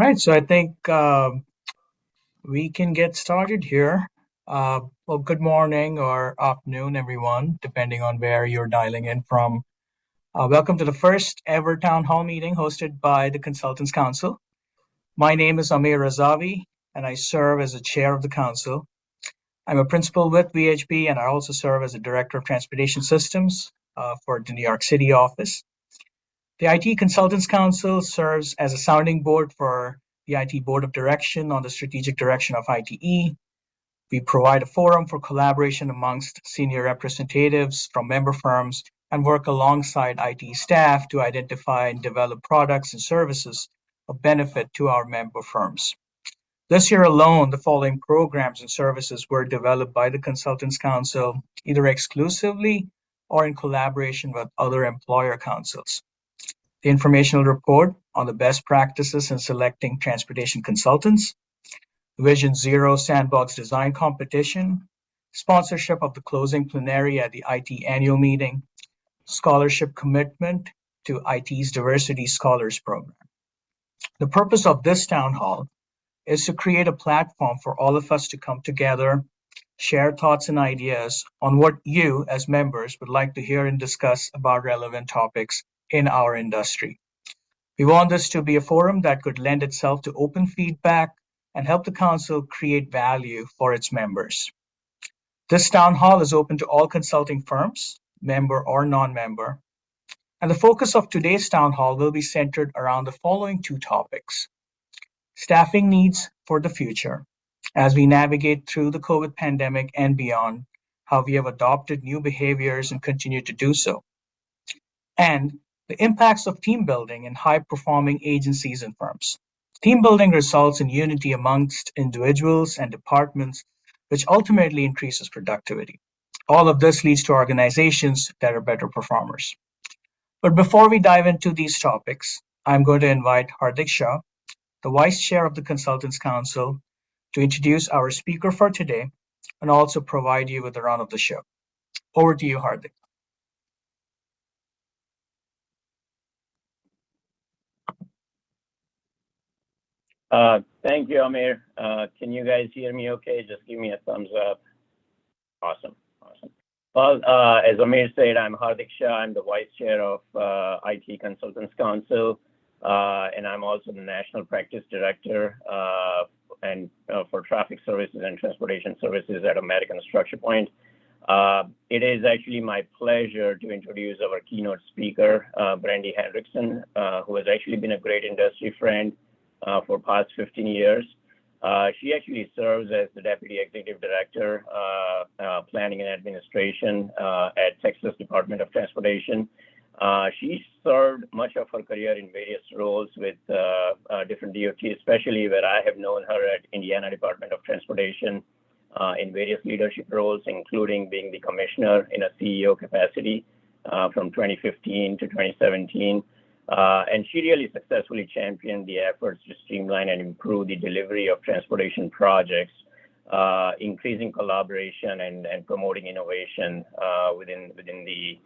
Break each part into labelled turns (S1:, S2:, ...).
S1: right, so I think we can get started here. Well, good morning or afternoon, everyone, depending on where you're dialing in from. Welcome to the first ever town hall meeting hosted by the Consultants Council. My name is Amir Razavi, and I serve as the chair of the council. I'm a principal with VHP, and I also serve as a director of transportation systems for the New York City office. The IT Consultants Council serves as a sounding board for the IT Board of Direction on the strategic direction of ITE. We provide a forum for collaboration amongst senior representatives from member firms and work alongside IT staff to identify and develop products and services of benefit to our member firms. This year alone, the following programs and services were developed by the Consultants Council, either exclusively or in collaboration with other employer councils. The informational report on the best practices in selecting transportation consultants, Vision Zero Sandbox Design Competition, sponsorship of the closing plenary at the IT annual meeting, scholarship commitment to IT's Diversity Scholars Program. The purpose of this town hall is to create a platform for all of us to come together, share thoughts and ideas on what you, as members, would like to hear and discuss about relevant topics in our industry. We want this to be a forum that could lend itself to open feedback and help the council create value for its members. This town hall is open to all consulting firms, member or non-member, and the focus of today's town hall will be centered around the following two topics: staffing needs for the future, as we navigate through the COVID pandemic and beyond, how we have adopted new behaviors and continue to do so, and the impacts of team building in high performing agencies and firms. Team building results in unity amongst individuals and departments, which ultimately increases productivity. All of this leads to organizations that are better performers. But before we dive into these topics, I'm going to invite Hardik Shah, the Vice Chair of the Consultants Council, to introduce our speaker for today and also provide you with the run of the show. Over to you, Hardik.
S2: Thank you, Amir. Can you guys hear me okay? Just give me a thumbs up. Awesome. Well, as Amir said, I'm Hardik Shah. I'm the Vice Chair of IT Consultants Council, and I'm also the National Practice Director and for Traffic Services and Transportation Services at American Structure Point. It is actually my pleasure to introduce our keynote speaker, Brandy Hendrickson, who has actually been a great industry friend for past 15 years. She actually serves as the Deputy Executive Director, Planning and Administration at Texas Department of Transportation. She served much of her career in various roles with different DOTs, especially where I have known her at Indiana Department of Transportation in various leadership roles, including being the commissioner in a CEO capacity from 2015 to 2017. And she really successfully championed the efforts to streamline and improve the delivery of transportation projects, increasing collaboration and promoting innovation within the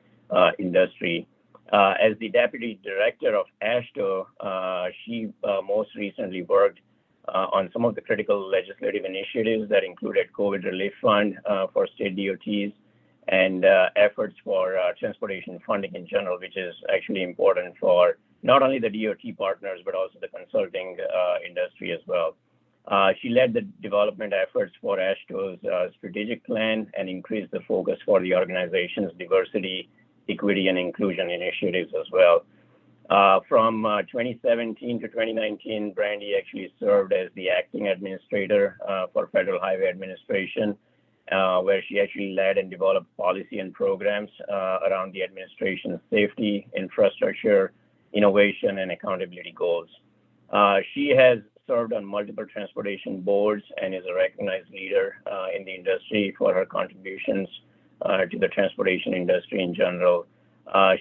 S2: industry. As the Deputy Director of AASHTO, she most recently worked on some of the critical legislative initiatives that included COVID Relief Fund for state DOTs, and efforts for transportation funding in general, which is actually important for not only the DOT partners, but also the consulting industry as well. She led the development efforts for AASHTO's strategic plan and increased the focus for the organization's diversity, equity, and inclusion initiatives as well. From 2017 to 2019, Brandy actually served as the acting administrator for Federal Highway Administration, where she actually led and developed policy and programs around the administration's safety, infrastructure, innovation, and accountability goals. She has served on multiple transportation boards and is a recognized leader in the industry for her contributions to the transportation industry in general.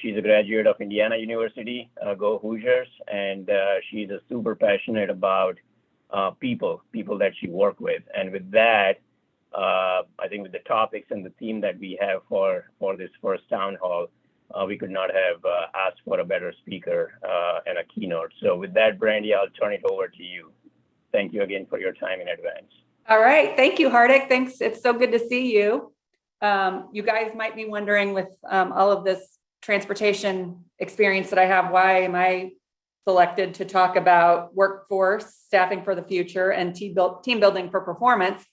S2: She's a graduate of Indiana University, go Hoosiers, and she's super passionate about people that she works with. And with that, I think with the topics and the theme that we have for this first town hall, we could not have asked for a better speaker and a keynote. So with that, Brandy, I'll turn it over to you. Thank you again for your time in advance.
S3: All right. Thank you, Hardik. Thanks. It's so good to see you. You guys might be wondering with all of this transportation experience that I have, why am I selected to talk about workforce staffing for the future and team building for performance?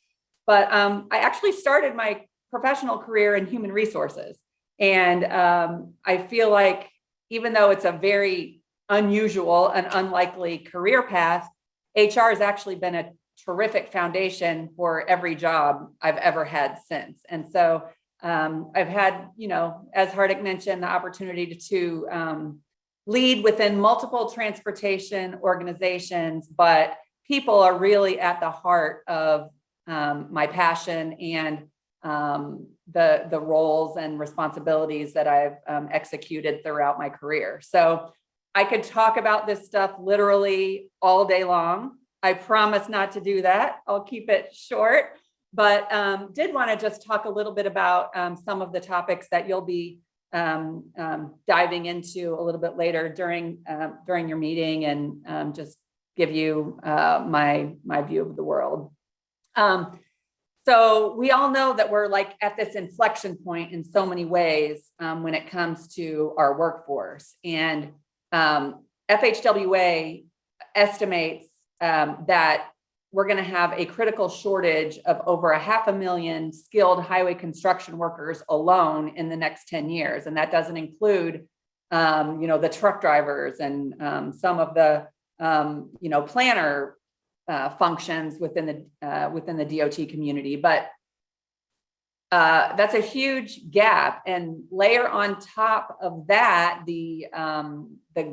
S3: But I actually started my professional career in human resources. And I feel like even though it's a very unusual and unlikely career path, HR has actually been a terrific foundation for every job I've ever had since. And so I've had, as Hardik mentioned, the opportunity to lead within multiple transportation organizations, but people are really at the heart of my passion and the roles and responsibilities that I've executed throughout my career. So I could talk about this stuff literally all day long. I promise not to do that. I'll keep it short, but did want to just talk a little bit about some of the topics that you'll be diving into a little bit later during your meeting, and just give you my view of the world. So we all know that we're like at this inflection point in so many ways when it comes to our workforce, and FHWA estimates that we're going to have a critical shortage of over 500,000 skilled highway construction workers alone in the next 10 years. And that doesn't include, the truck drivers and some of the, planner functions within the DOT community. But that's a huge gap, and layer on top of that the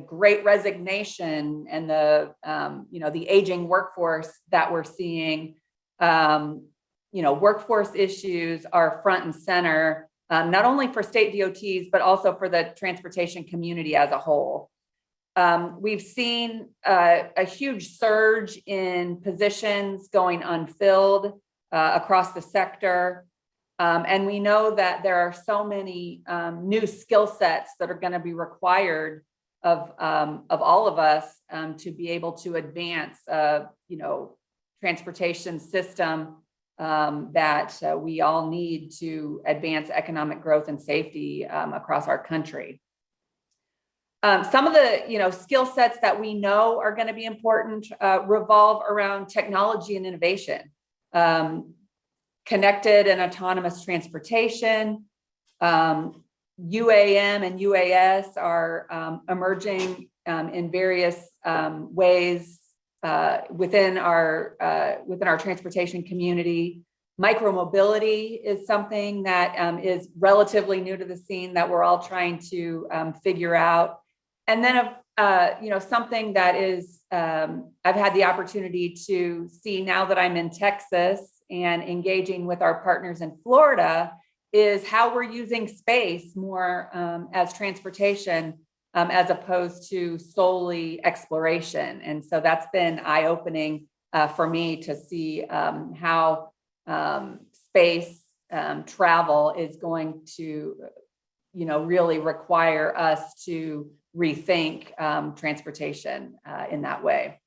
S3: Great Resignation and the aging workforce that we're seeing. Workforce issues are front and center, not only for state DOTs but also for the transportation community as a whole. We've seen a huge surge in positions going unfilled across the sector. And we know that there are so many new skill sets that are going to be required of all of us to be able to advance, transportation system that we all need to advance economic growth and safety across our country. Some of the skill sets that we know are going to be important revolve around technology and innovation. Connected and autonomous transportation, UAM and UAS are emerging in various ways within our transportation community. Micromobility is something that is relatively new to the scene that we're all trying to figure out. And then, something that is I've had the opportunity to see now that I'm in Texas and engaging with our partners in Florida is how we're using space more as transportation as opposed to solely exploration. And so that's been eye-opening for me to see how space travel is going to, really require us to rethink transportation in that way.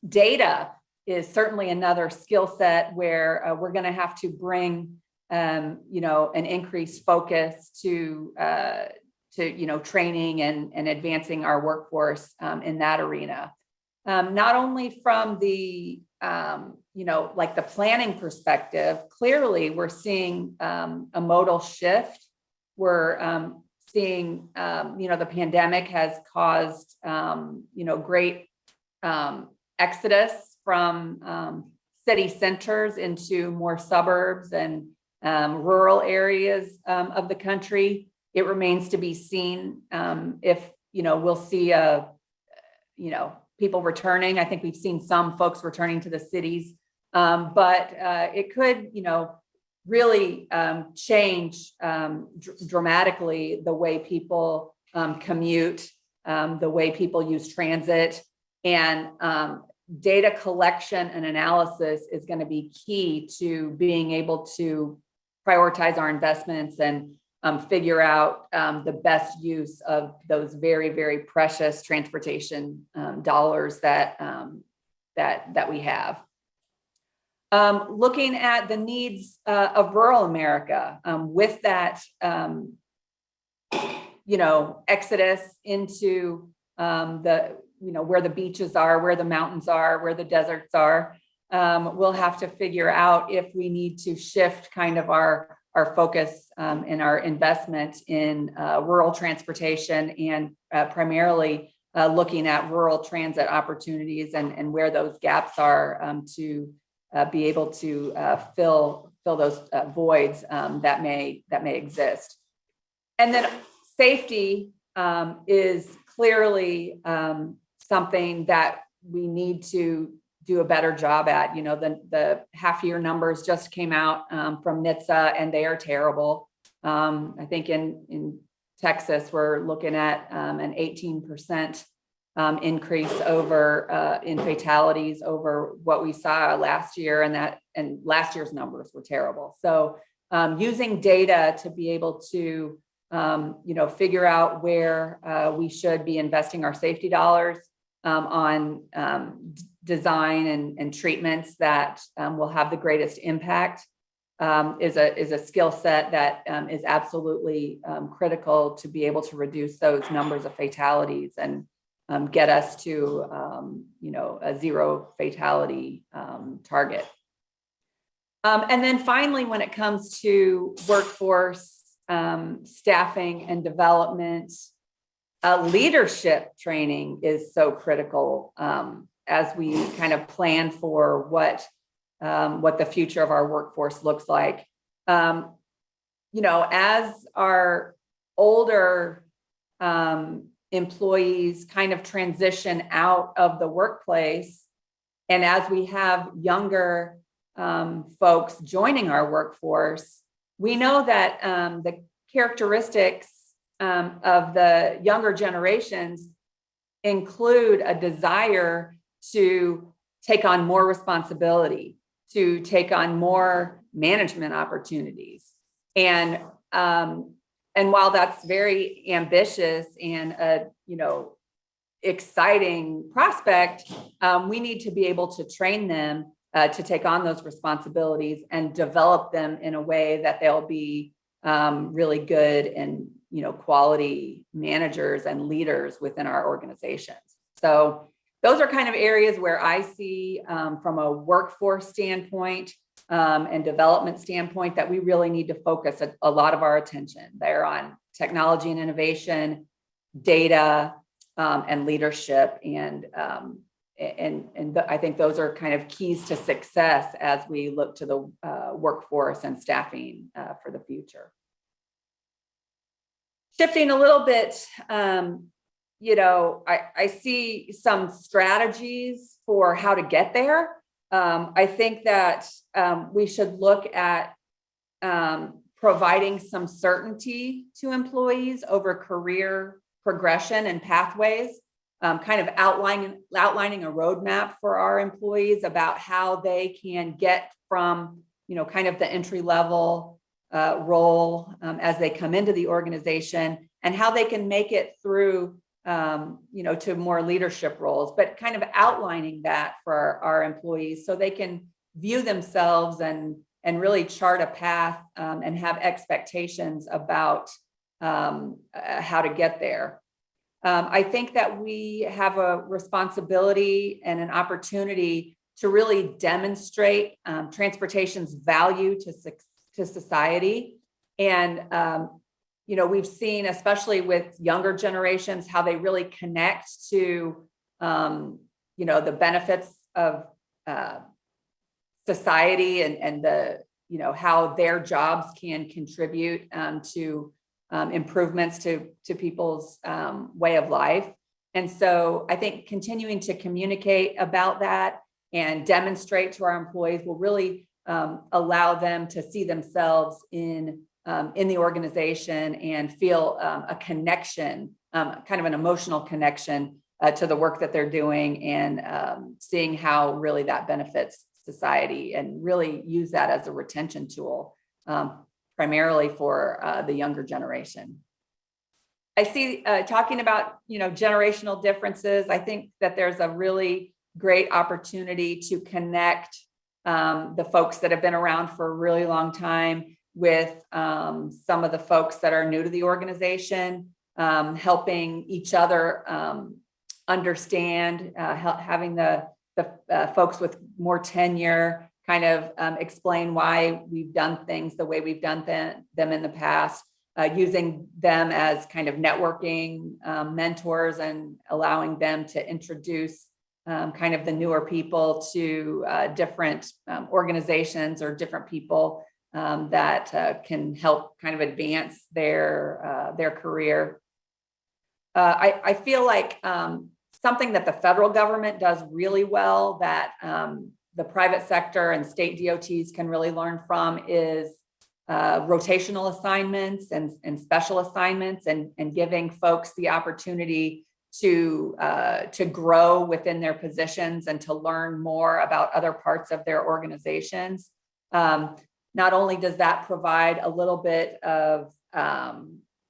S3: Data is certainly another skill set where we're going to have to bring, an increased focus to training and advancing our workforce in that arena. Not only from the, the planning perspective, clearly we're seeing a modal shift. We're seeing, the pandemic has caused, great exodus from city centers into more suburbs and rural areas of the country. It remains to be seen if, we'll see, people returning. I think we've seen some folks returning to the cities, but it could, really change dramatically the way people commute, the way people use transit, and data collection and analysis is going to be key to being able to prioritize our investments and figure out the best use of those very, very precious transportation dollars that we have. Looking at the needs of rural America with that, exodus into where the beaches are, where the mountains are, where the deserts are. We'll have to figure out if we need to shift kind of our focus and our investment in rural transportation and primarily looking at rural transit opportunities and where those gaps are to be able to fill those voids that may exist. And then safety is clearly something that we need to do a better job at. The half-year numbers just came out from NHTSA, and they are terrible. I think in Texas, we're looking at an 18% increase over in fatalities over what we saw last year, and last year's numbers were terrible. So using data to be able to figure out where we should be investing our safety dollars on design and treatments that will have the greatest impact is a skill set that is absolutely critical to be able to reduce those numbers of fatalities and get us to a zero fatality target. And then finally, when it comes to workforce staffing and development, leadership training is so critical as we kind of plan for what the future of our workforce looks like. As our older employees kind of transition out of the workplace, and as we have younger folks joining our workforce, we know that the characteristics of the younger generations include a desire to take on more responsibility, to take on more management opportunities. And while that's very ambitious and a exciting prospect, we need to be able to train them to take on those responsibilities and develop them in a way that they'll be really good and quality managers and leaders within our organizations. So those are kind of areas where I see from a workforce standpoint and development standpoint that we really need to focus a lot of our attention. They're on technology and innovation, data, and leadership. And I think those are kind of keys to success as we look to the workforce and staffing for the future. Shifting a little bit, I see some strategies for how to get there. I think that we should look at providing some certainty to employees over career progression and pathways, kind of outlining a roadmap for our employees about how they can get from, kind of the entry level role as they come into the organization, and how they can make it through to more leadership roles, but kind of outlining that for our employees so they can view themselves and really chart a path and have expectations about how to get there. I think that we have a responsibility and an opportunity to really demonstrate transportation's value to society. And we've seen, especially with younger generations, how they really connect to, the benefits of society and the, how their jobs can contribute to improvements to people's way of life. And so I think continuing to communicate about that and demonstrate to our employees will really allow them to see themselves in the organization and feel a connection, kind of an emotional connection to the work that they're doing, and seeing how really that benefits society, and really use that as a retention tool. primarily for the younger generation. I see talking about, generational differences. I think that there's a really great opportunity to connect the folks that have been around for a really long time with some of the folks that are new to the organization, helping each other understand, having the folks with more tenure kind of explain why we've done things the way we've done them in the past, using them as kind of networking mentors and allowing them to introduce kind of the newer people to different organizations or different people that can help kind of advance their career. I feel like something that the federal government does really well that the private sector and state DOTs can really learn from is rotational assignments and special assignments and giving folks the opportunity to grow within their positions and to learn more about other parts of their organizations. Not only does that provide a little bit of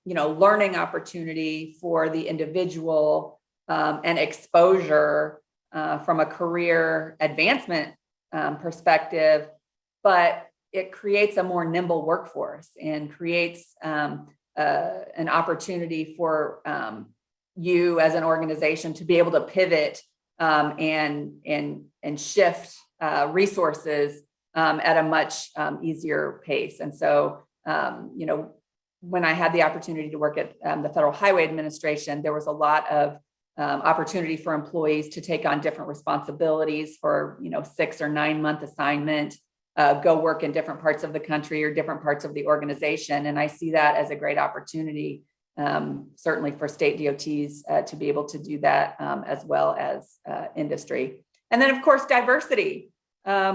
S3: learning opportunity for the individual and exposure from a career advancement perspective, but it creates a more nimble workforce and creates an opportunity for you as an organization to be able to pivot and shift resources at a much easier pace. And so, when I had the opportunity to work at the Federal Highway Administration, there was a lot of opportunity for employees to take on different responsibilities for 6 or 9 month assignment, go work in different parts of the country or different parts of the organization. And I see that as a great opportunity, certainly for state DOTs to be able to do that as well as industry. And then of course, diversity.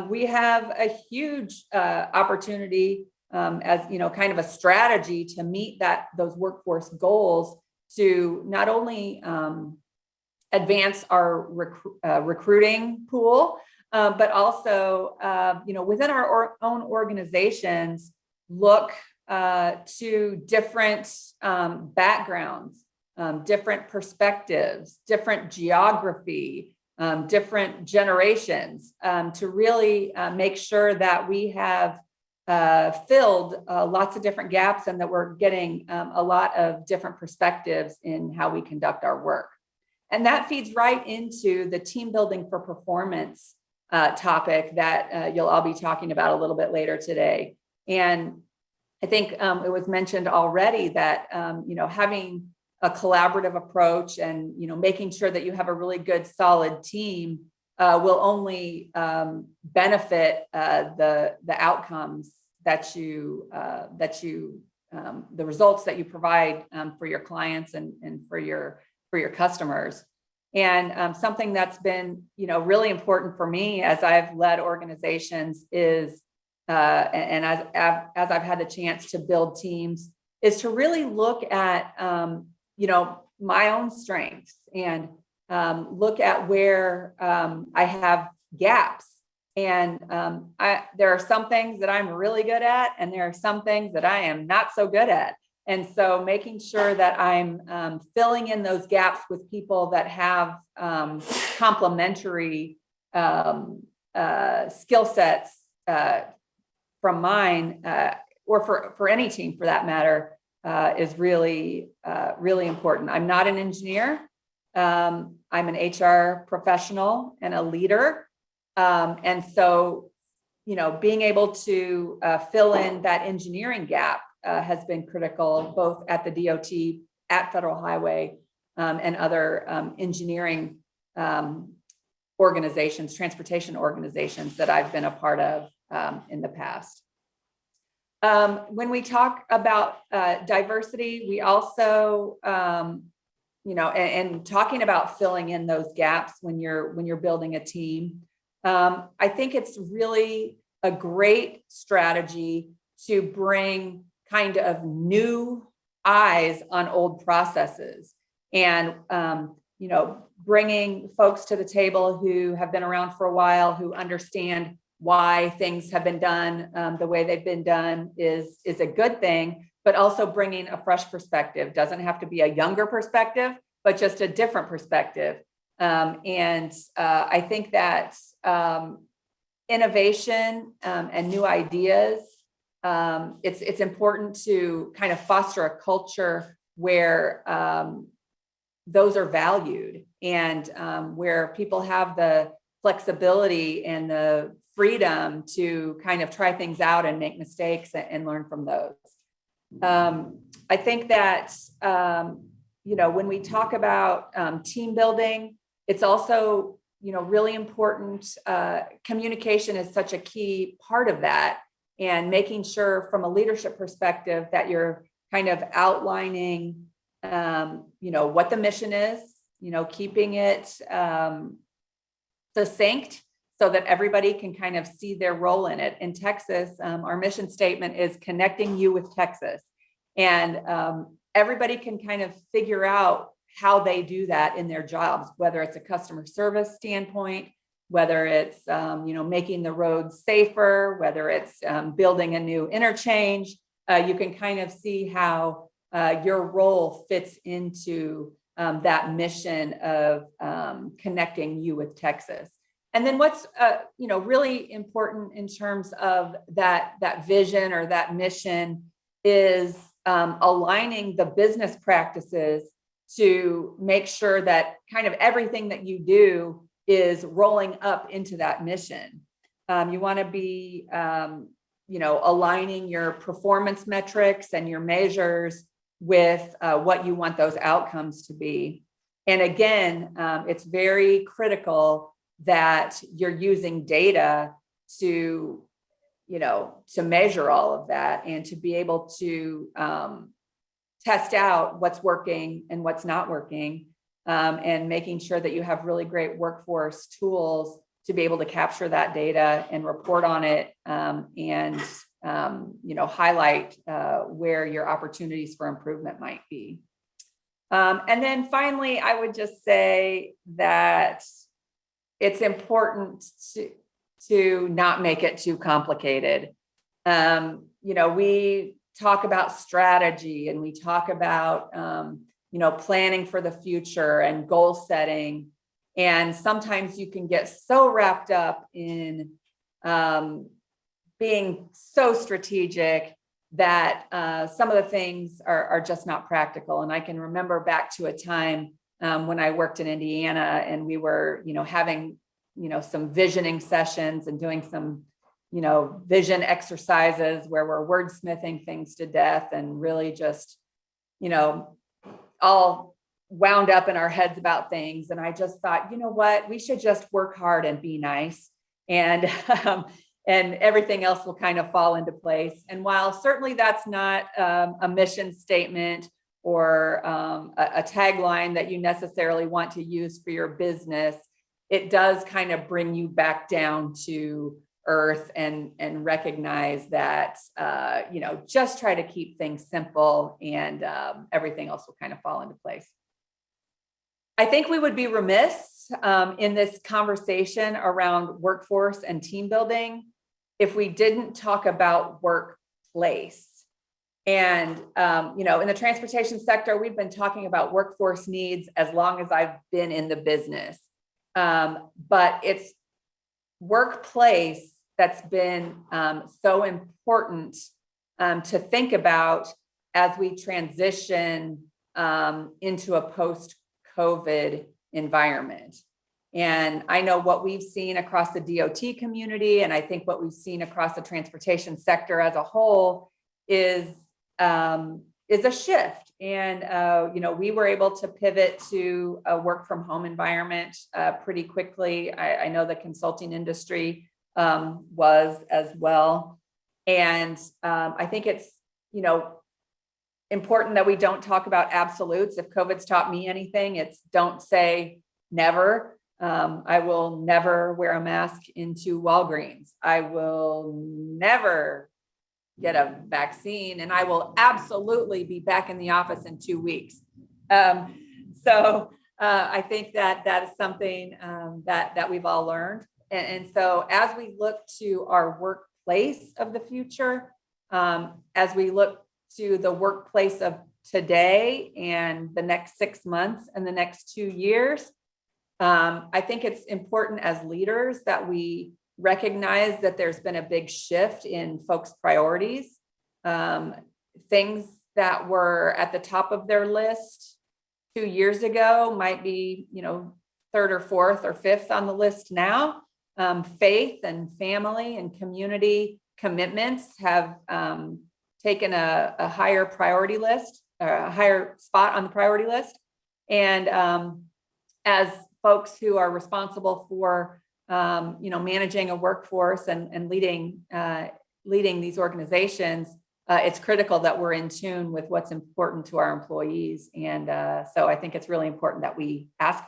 S3: We have a huge opportunity as kind of a strategy to meet those workforce goals to not only advance our recruiting pool, but also within our own organizations, look to different backgrounds, different perspectives, different geography, different generations, to really make sure that we have filled lots of different gaps and that we're getting a lot of different perspectives in how we conduct our work. And that feeds right into the team building for performance topic that you'll all be talking about a little bit later today. And I think it was mentioned already that, having a collaborative approach and, making sure that you have a really good, solid team will only benefit the outcomes that you the results that you provide for your clients and for your customers. And something that's been really important for me as I've led organizations is and as I've had the chance to build teams is to really look at my own strengths and look at where I have gaps. And there are some things that I'm really good at, and there are some things that I am not so good at. And so making sure that I'm filling in those gaps with people that have complementary skill sets from mine, or for any team for that matter, is really, really important. I'm not an engineer. I'm an HR professional and a leader. And so, being able to fill in that engineering gap has been critical, both at the DOT, at Federal Highway, and other engineering organizations, transportation organizations that I've been a part of in the past. When we talk about diversity, we also, and talking about filling in those gaps when you're building a team, I think it's really a great strategy to bring kind of new eyes on old processes and, bringing folks to the table who have been around for a while, who understand why things have been done the way they've been done is a good thing, but also bringing a fresh perspective. Doesn't have to be a younger perspective, but just a different perspective. I think that innovation and new ideas, it's important to kind of foster a culture where those are valued, and where people have the flexibility and the freedom to kind of try things out and make mistakes and learn from those. I think that, when we talk about team building, it's also, really important. Communication is such a key part of that, and making sure from a leadership perspective that you're kind of outlining, what the mission is, keeping it succinct so that everybody can kind of see their role in it. In Texas, our mission statement is connecting you with Texas. And everybody can kind of figure out how they do that in their jobs, whether it's a customer service standpoint, whether it's, making the roads safer, whether it's building a new interchange. You can kind of see how your role fits into that mission of connecting you with Texas. And then what's really important in terms of that vision or that mission is aligning the business practices to make sure that kind of everything that you do is rolling up into that mission. You want to be, aligning your performance metrics and your measures with what you want those outcomes to be. And again, it's very critical that you're using data to measure all of that and to be able to test out what's working and what's not working, and making sure that you have really great workforce tools to be able to capture that data and report on it, and highlight where your opportunities for improvement might be. And then finally, I would just say that it's important to not make it too complicated. We talk about strategy, and we talk about, planning for the future and goal setting. And sometimes you can get so wrapped up in being so strategic that some of the things are just not practical. And I can remember back to a time when I worked in Indiana, and we were, having, some visioning sessions and doing some, vision exercises where we're wordsmithing things to death and really just, all wound up in our heads about things. And I just thought, what, we should just work hard and be nice. And and everything else will kind of fall into place. And while certainly that's not a mission statement or a tagline that you necessarily want to use for your business, it does kind of bring you back down to earth and recognize that, just try to keep things simple, and everything else will kind of fall into place. I think we would be remiss in this conversation around workforce and team building if we didn't talk about workplace. And, in the transportation sector, we've been talking about workforce needs as long as I've been in the business. But it's workplace that's been so important to think about as we transition into a post-COVID environment. And I know what we've seen across the DOT community, and I think what we've seen across the transportation sector as a whole is a shift. And, we were able to pivot to a work from home environment pretty quickly. I know the consulting industry was as well. And I think it's, important that we don't talk about absolutes. If COVID's taught me anything, it's don't say never. I will never wear a mask into Walgreens. I will never get a vaccine, and I will absolutely be back in the office in 2 weeks. So I think that is something that we've all learned. And so as we look to our workplace of the future, as we look to the workplace of today and the next 6 months and the next 2 years, I think it's important as leaders that we recognize that there's been a big shift in folks' priorities. Things that were at the top of their list 2 years ago might be, third or fourth or fifth on the list now. Faith and family and community commitments have taken a higher priority list, or a higher spot on the priority list. And as folks who are responsible for, managing a workforce and leading these organizations, it's critical that we're in tune with what's important to our employees. And so I think it's really important that we ask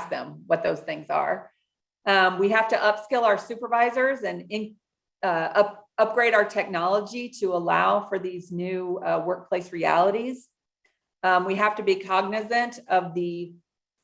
S3: them what those things are. We have to upskill our supervisors and upgrade our technology to allow for these new workplace realities. We have to be cognizant of the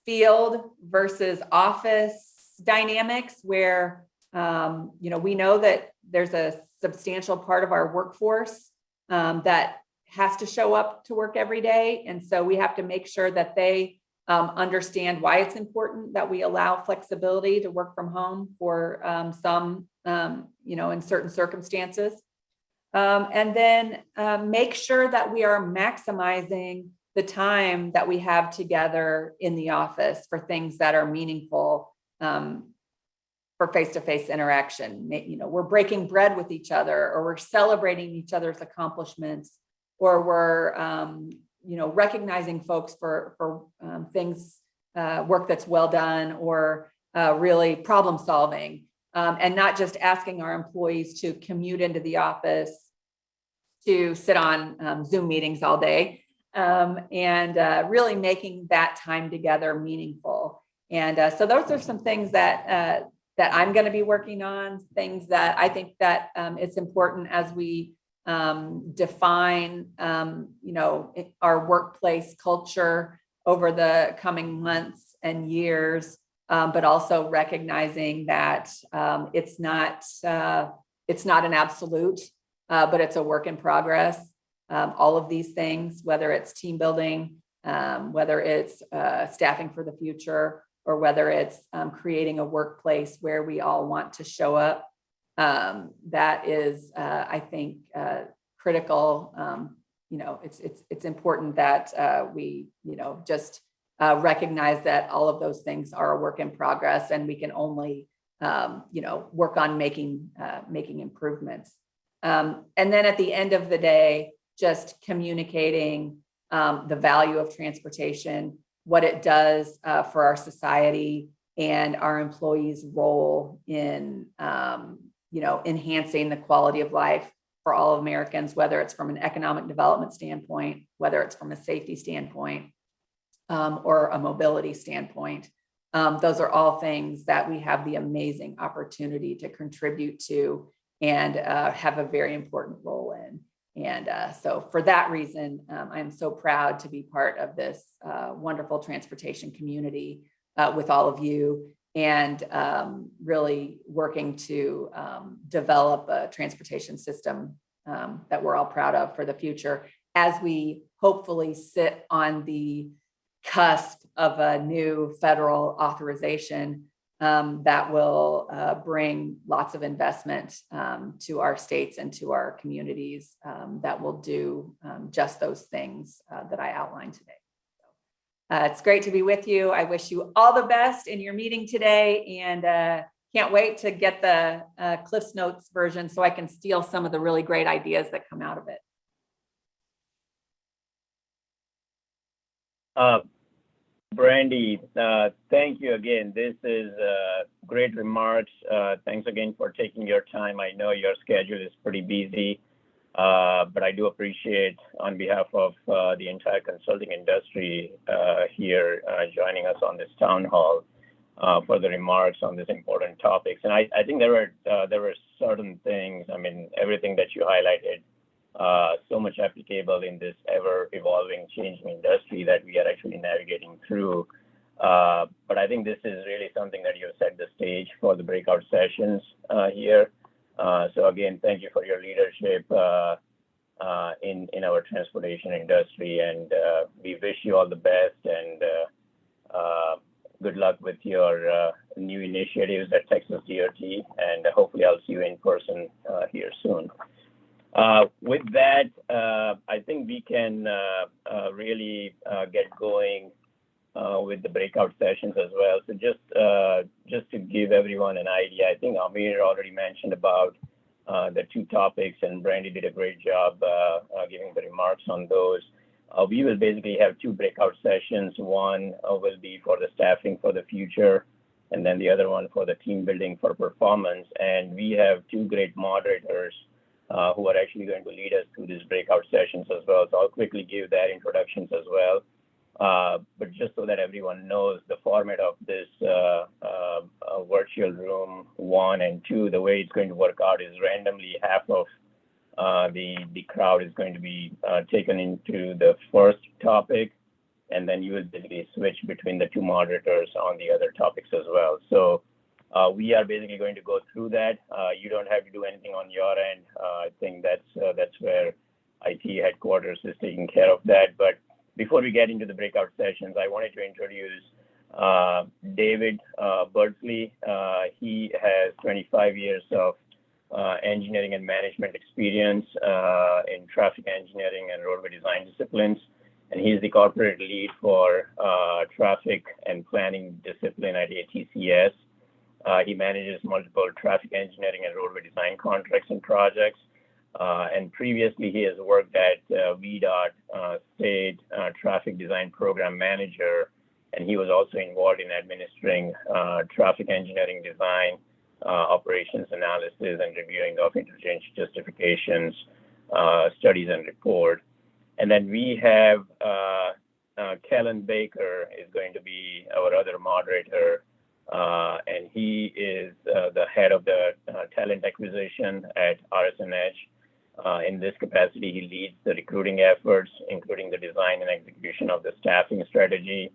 S3: field versus office dynamics where, we know that there's a substantial part of our workforce that has to show up to work every day. And so we have to make sure that they understand why it's important that we allow flexibility to work from home for some, in certain circumstances. And then make sure that we are maximizing the time that we have together in the office for things that are meaningful for face-to-face interaction. We're breaking bread with each other, or we're celebrating each other's accomplishments, or we're recognizing folks for things, work that's well done, or really problem solving, and not just asking our employees to commute into the office to sit on Zoom meetings all day, and really making that time together meaningful. And so those are some things that I'm going to be working on, things that I think that it's important as we define, our workplace culture over the coming months and years, but also recognizing that it's not an absolute, but it's a work in progress. All of these things, whether it's team building, whether it's staffing for the future, or whether it's creating a workplace where we all want to show up, that is, I think, critical. It's important that we, just recognize that all of those things are a work in progress, and we can only, work on making improvements. And then at the end of the day, just communicating the value of transportation, what it does for our society and our employees' role in, enhancing the quality of life for all Americans, whether it's from an economic development standpoint, whether it's from a safety standpoint, or a mobility standpoint. Those are all things that we have the amazing opportunity to contribute to and have a very important role in. And so for that reason, I'm so proud to be part of this wonderful transportation community with all of you, and really working to develop a transportation system that we're all proud of for the future, as we hopefully sit on the cusp of a new federal authorization that will bring lots of investment to our states and to our communities that will do just those things that I outlined today. It's great to be with you. I wish you all the best in your meeting today, and can't wait to get the Cliff's Notes version so I can steal some of the really great ideas that come out of it.
S2: Brandy, thank you again. This is great remarks. Thanks again for taking your time. I know your schedule is pretty busy, but I do appreciate, on behalf of the entire consulting industry here, joining us on this town hall for the remarks on these important topics. And I think there were certain things, everything that you highlighted, so much applicable in this ever evolving, changing industry that we are actually navigating through. But I think this is really something that you've set the stage for the breakout sessions here. So again, thank you for your leadership in our transportation industry, and we wish you all the best, and good luck with your new initiatives at Texas DOT, and hopefully I'll see you in person here soon. With that, I think we can really get going with the breakout sessions as well. So just to give everyone an idea, I think Amir already mentioned about the two topics, and Brandy did a great job giving the remarks on those. We will basically have two breakout sessions. One will be for the staffing for the future, and then the other one for the team building for performance. And we have two great moderators who are actually going to lead us through these breakout sessions as well. So I'll quickly give their introductions as well. But just so that everyone knows the format of this virtual room 1 and 2, the way it's going to work out is randomly half of the crowd is going to be taken into the first topic, and then you will basically switch between the two moderators on the other topics as well. So we are basically going to go through that. You don't have to do anything on your end. I think that's where IT headquarters is taking care of that. But before we get into the breakout sessions, I wanted to introduce David Beardsley. He has 25 years of engineering and management experience in traffic engineering and roadway design disciplines. And he's the corporate lead for traffic and planning discipline at ATCS. He manages multiple traffic engineering and roadway design contracts and projects. And previously, he has worked at VDOT State Traffic Design Program Manager, and he was also involved in administering traffic engineering design, operations analysis, and reviewing of interchange justifications, studies, and report. And then we have Kellen Baker is going to be our other moderator, and he is the head of the talent acquisition at RSNH. In this capacity, he leads the recruiting efforts, including the design and execution of the staffing strategy,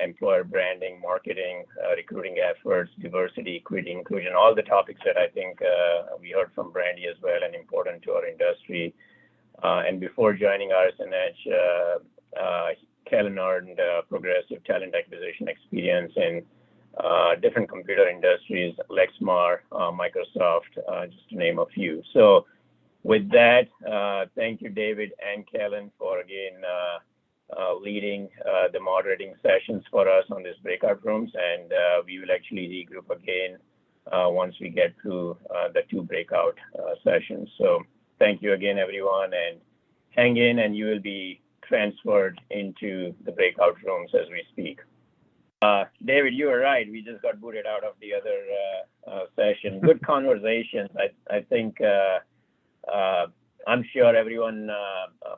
S2: employer branding, marketing, recruiting efforts, diversity, equity, inclusion, all the topics that I think we heard from Brandy as well and important to our industry. And before joining RSNH, Kellen earned progressive talent acquisition experience in different computer industries, Lexmark, Microsoft, just to name a few. So with that, thank you, David and Kellen, for again leading the moderating sessions for us on these breakout rooms. And we will actually regroup again once we get through the two breakout sessions. So thank you again, everyone, and hang in, and you will be transferred into the breakout rooms as we speak. David, you were right. We just got booted out of the other session. Good conversations. I think I'm sure everyone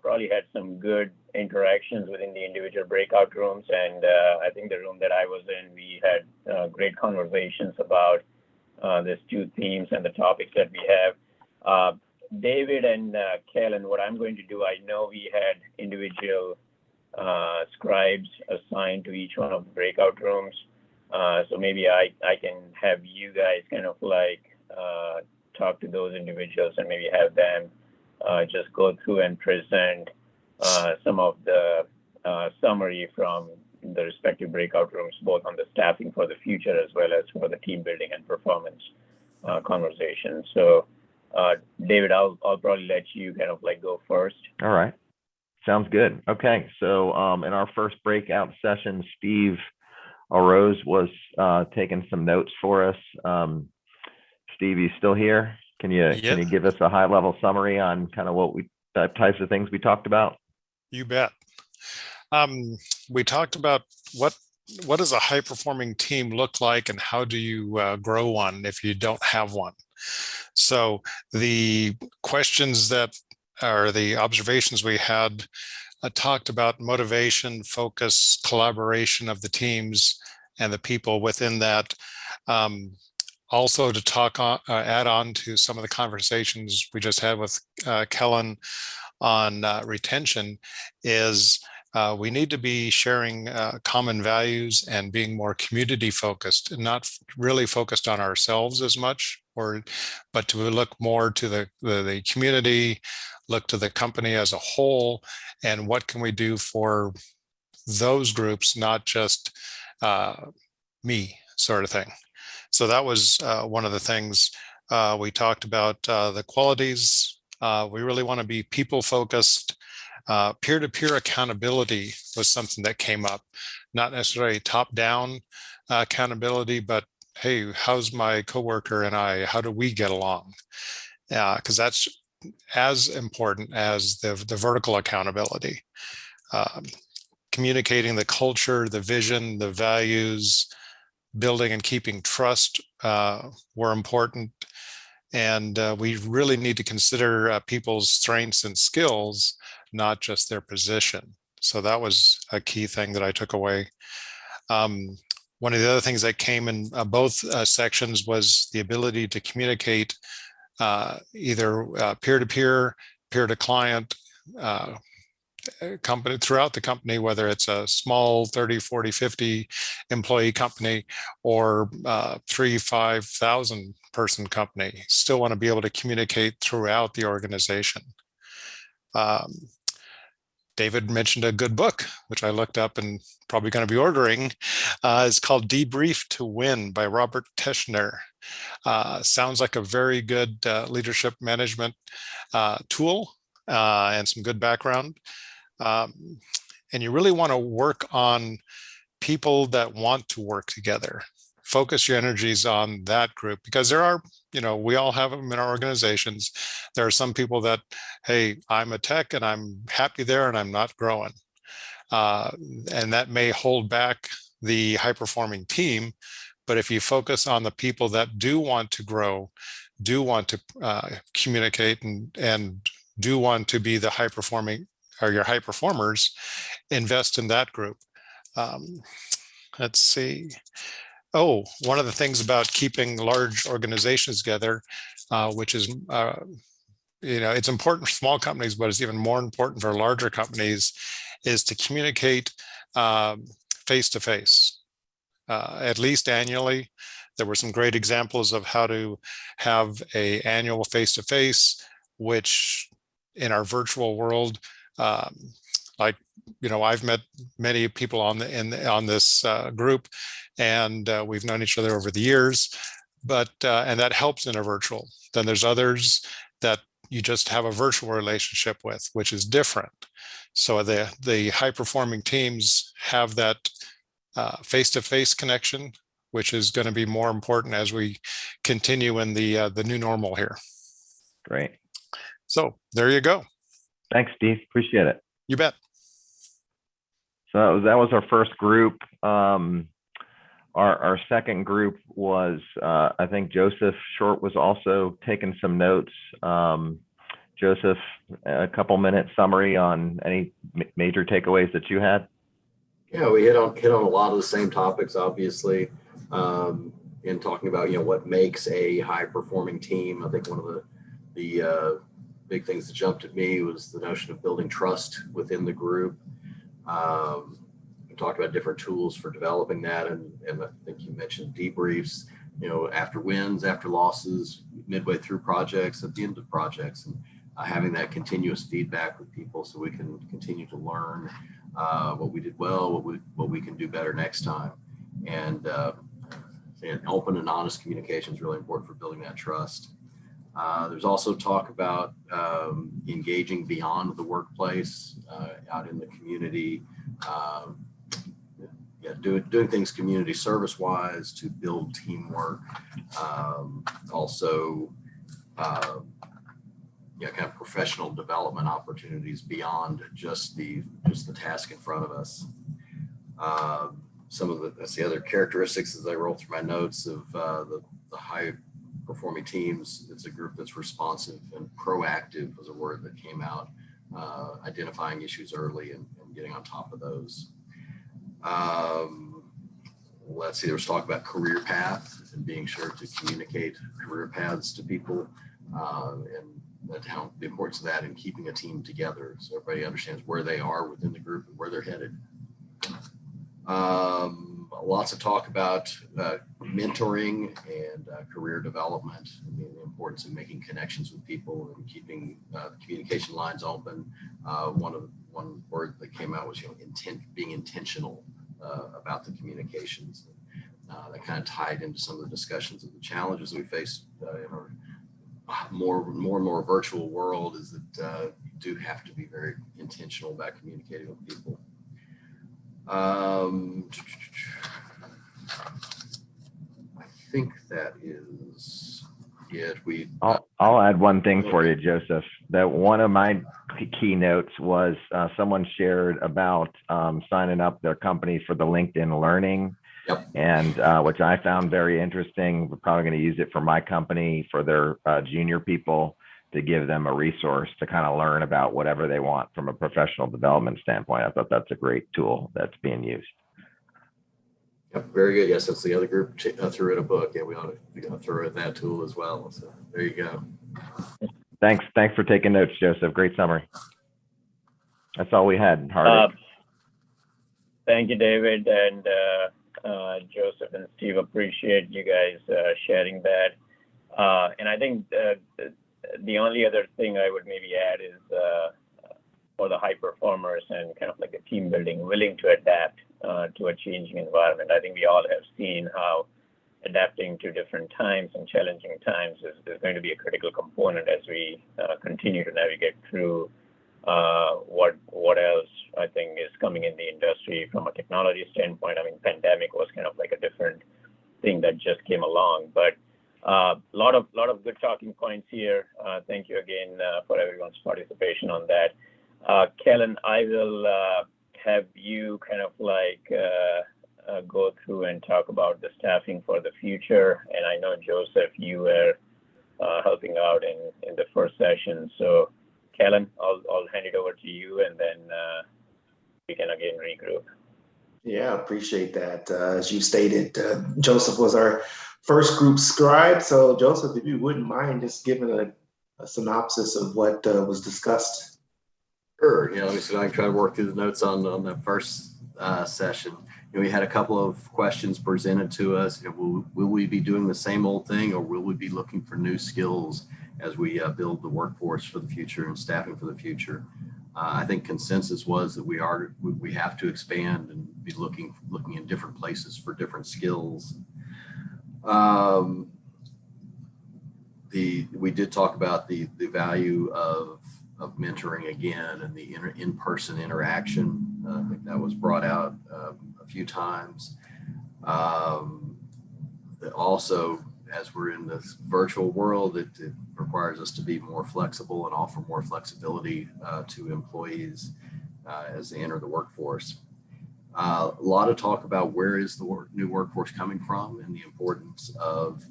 S2: probably had some good interactions within the individual breakout rooms. And I think the room that I was in, we had great conversations about these two themes and the topics that we have. David and Kellen, what I'm going to do, I know we had individual scribes assigned to each one of the breakout rooms. So maybe I can have you guys kind of like talk to those individuals and maybe have them just go through and present some of the summary from the respective breakout rooms, both on the staffing for the future as well as for the team building and performance conversation. So David, I'll probably let you kind of like go first.
S4: All right. Sounds good. Okay. So in our first breakout session, Steve Arose was taking some notes for us. Steve, you still here? Can you give us a high level summary on kind of the types of things we talked about?
S5: You bet. We talked about what does a high performing team look like, and how do you grow one if you don't have one? So the questions that are the observations we had talked about motivation, focus, collaboration of the teams and the people within that. Also to talk on, add on to some of the conversations we just had with Kellen on retention is We need to be sharing common values and being more community focused and not really focused on ourselves as much, but to look more to the community, look to the company as a whole, and what can we do for those groups, not just me, sort of thing. So that was one of the things we talked about. The qualities, we really want to be people focused. Peer-to-peer accountability was something that came up, not necessarily top-down accountability, but hey, how's my coworker and I, how do we get along? Because that's as important as the vertical accountability. Communicating the culture, the vision, the values, building and keeping trust were important. And we really need to consider people's strengths and skills, not just their position. So that was a key thing that I took away. One of the other things that came in both sections was the ability to communicate either peer-to-peer, peer-to-client, company throughout the company, whether it's a small 30, 40, 50 employee company or 5,000 person company, still want to be able to communicate throughout the organization. David mentioned a good book, which I looked up and probably going to be ordering. It's called Debrief to Win by Robert Teschner. Sounds like a very good leadership management tool and some good background. And you really want to work on people that want to work together. Focus your energies on that group, because there are, we all have them in our organizations. There are some people that, hey, I'm a tech and I'm happy there and I'm not growing. And that may hold back the high-performing team. But if you focus on the people that do want to grow, do want to communicate and do want to be the high-performing or your high performers, invest in that group. Let's see. Oh, one of the things about keeping large organizations together, which is, it's important for small companies, but it's even more important for larger companies, is to communicate face-to-face, at least annually. There were some great examples of how to have an annual face-to-face, which in our virtual world, I've met many people on this group, and we've known each other over the years, but and that helps in a virtual. Then there's others that you just have a virtual relationship with, which is different. So the high performing teams have that face-to-face connection, which is going to be more important as we continue in the new normal here.
S4: Great.
S5: So there you go.
S4: Thanks, Steve. Appreciate it.
S5: You bet.
S4: So that was our first group. Our second group was, I think Joseph Short was also taking some notes. Joseph, a couple minute summary on any major takeaways that you had.
S6: Yeah, we hit on a lot of the same topics, obviously, in talking about what makes a high performing team. I think one of the big things that jumped at me was the notion of building trust within the group. We talked about different tools for developing that, and I think you mentioned debriefs, after wins, after losses, midway through projects, at the end of projects, and having that continuous feedback with people so we can continue to learn what we did well, what we can do better next time. And open and honest communication is really important for building that trust. There's also talk about engaging beyond the workplace, out in the community, doing things community service wise to build teamwork. Also, kind of professional development opportunities beyond just the task in front of us. That's the other characteristics as I roll through my notes of the high performing teams. It's a group that's responsive, and proactive was a word that came out, identifying issues early and getting on top of those. Let's see, there was talk about career path and being sure to communicate career paths to people, and the importance of that in keeping a team together so everybody understands where they are within the group and where they're headed. Lots of talk about mentoring and career development. I mean, the importance of making connections with people and keeping the communication lines open. One word that came out was, being intentional about the communications. That kind of tied into some of the discussions of the challenges that we face in our more and more virtual world, is that you do have to be very intentional about communicating with people. I think that is it.
S4: I'll add one thing for you, Joseph. That one of my key notes was someone shared about signing up their company for the LinkedIn Learning.
S6: Yep.
S4: And which I found very interesting. We're probably going to use it for my company, for their junior people, to give them a resource to kind of learn about whatever they want from a professional development standpoint. I thought that's a great tool that's being used.
S6: Yep, very good. Yes, that's the other group threw in a book. Yeah, we ought to throw in that tool as well. So there you go.
S4: Thanks for taking notes, Joseph. Great summary. That's all we had. Hardik.
S2: Thank you, David and Joseph and Steve. Appreciate you guys sharing that. And I think the only other thing I would maybe add is for the high performers and kind of like a team building, willing to adapt to a changing environment. I think we all have seen how adapting to different times and challenging times is going to be a critical component as we continue to navigate through what else I think is coming in the industry from a technology standpoint. I mean, pandemic was kind of like a different thing that just came along, but a lot of good talking points here. Thank you again for everyone's participation on that. Kellen, I will have you kind of like go through and talk about the staffing for the future. And I know, Joseph, you were helping out in the first session. So Kellen, I'll hand it over to you, and then we can again regroup.
S7: Yeah, I appreciate that. As you stated, Joseph was our first group scribe. So Joseph, if you wouldn't mind just giving a synopsis of what was discussed.
S6: Sure. Let me see if I can try to work through the notes on the first session. We had a couple of questions presented to us. Will we be doing the same old thing, or will we be looking for new skills as we build the workforce for the future and staffing for the future? I think consensus was that we have to expand and be looking in different places for different skills. We did talk about the value of mentoring again and the in-person interaction. I think that was brought out a few times. Also, as we're in this virtual world, it requires us to be more flexible and offer more flexibility to employees as they enter the workforce. A lot of talk about where is the new workforce coming from and the importance of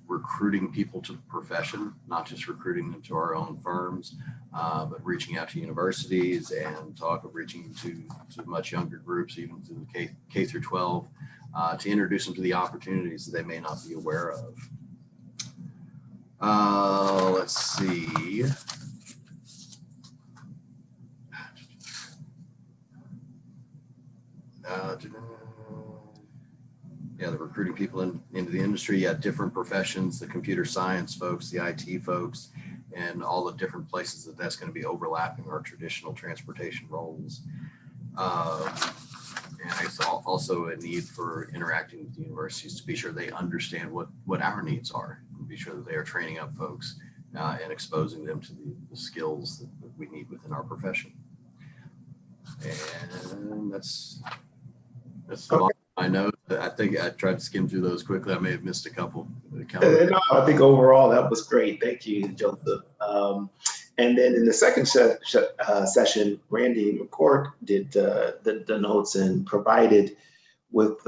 S6: recruiting people to the profession, not just recruiting them to our own firms, but reaching out to universities and talk of reaching to much younger groups, even to the K through 12, to introduce them to the opportunities that they may not be aware of. Let's see. The recruiting people into the industry, different professions, the computer science folks, the IT folks, and all the different places that's going to be overlapping our traditional transportation roles. And it's also a need for interacting with the universities to be sure they understand what our needs are, and be sure that they are training up folks and exposing them to the skills that we need within our profession. And that's okay. I know that I think I tried to skim through those quickly. I may have missed a couple.
S7: No, I think overall that was great. Thank you, Joseph. And then in the second session, Randy McCord did the notes and provided with